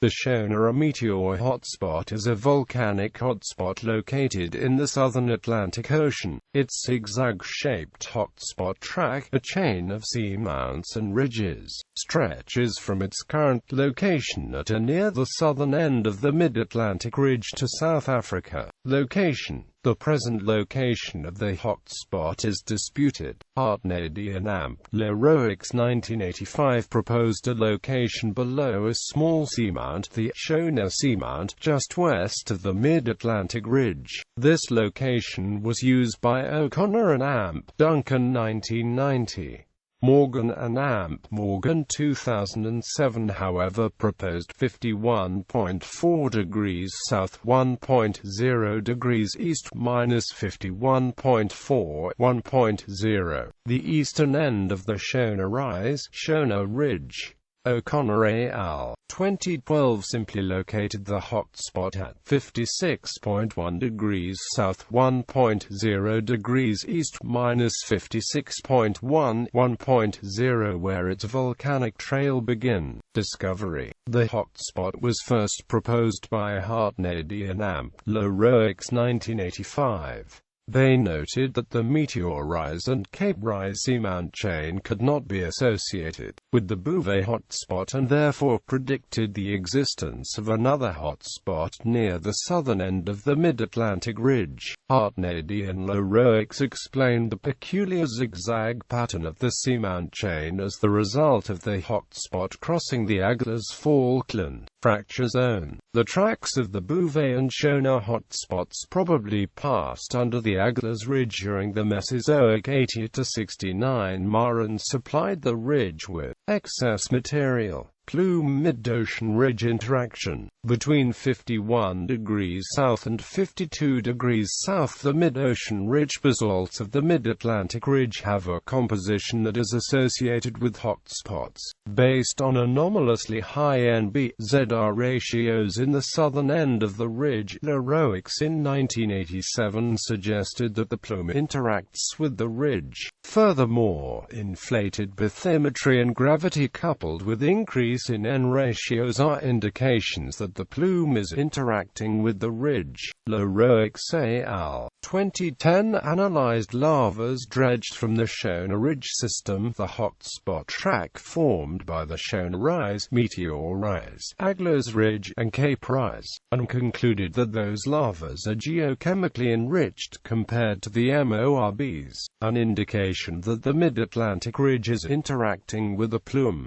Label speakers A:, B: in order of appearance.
A: The Shona Meteor hotspot is a volcanic hotspot located in the southern Atlantic Ocean. Its zig-zag-shaped hotspot track, a chain of seamounts and ridges, stretches from its current location at or near the southern end of the mid-Atlantic ridge to South Africa. Location. The present location of the hotspot is disputed. Hartnedy and Leroix 1985 proposed a location below a small seamount, the Shona Seamount, just west of the mid-Atlantic ridge. This location was used by O'Connor and Duncan 1990. Morgan and Morgan 2007 however proposed 51.4 degrees south 1.0 degrees east minus 51.4 1.0, the eastern end of the Shona Ridge. O'Connor et al. 2012 simply located the hotspot at 56.1 degrees south 1.0 degrees east minus 56.1 1.0 where its volcanic trail begins. Discovery. The hotspot was first proposed by Hartnedy and Leroix 1985. They noted that the Meteor Rise and Cape Rise seamount chain could not be associated with the Bouvet hotspot and therefore predicted the existence of another hotspot near the southern end of the mid-Atlantic ridge. Hartnedy and Leroix explained the peculiar zigzag pattern of the seamount chain as the result of the hotspot crossing the Agulhas Falkland fracture zone. The tracks of the Bouvet and Shona hotspots probably passed under the Agulhas Ridge during the Mesozoic 80 to 69 Ma and supplied the ridge with excess material. Plume mid-ocean ridge interaction. Between 51 degrees south and 52 degrees south, the mid-ocean ridge basalts of the mid-Atlantic ridge have a composition that is associated with hotspots, based on anomalously high NB/ZR ratios in the southern end of the ridge. Leroix in 1987 suggested that the plume interacts with the ridge. Furthermore, inflated bathymetry and gravity coupled with increase in N ratios are indications that the plume is interacting with the ridge. Leroix et al. 2010 analyzed lavas dredged from the Shona Ridge system, the hotspot track formed by the Shona Rise, Meteor Rise, Agulhas Ridge, and Cape Rise, and concluded that those lavas are geochemically enriched compared to the MORBs, an indication that the mid-Atlantic ridge is interacting with the plume.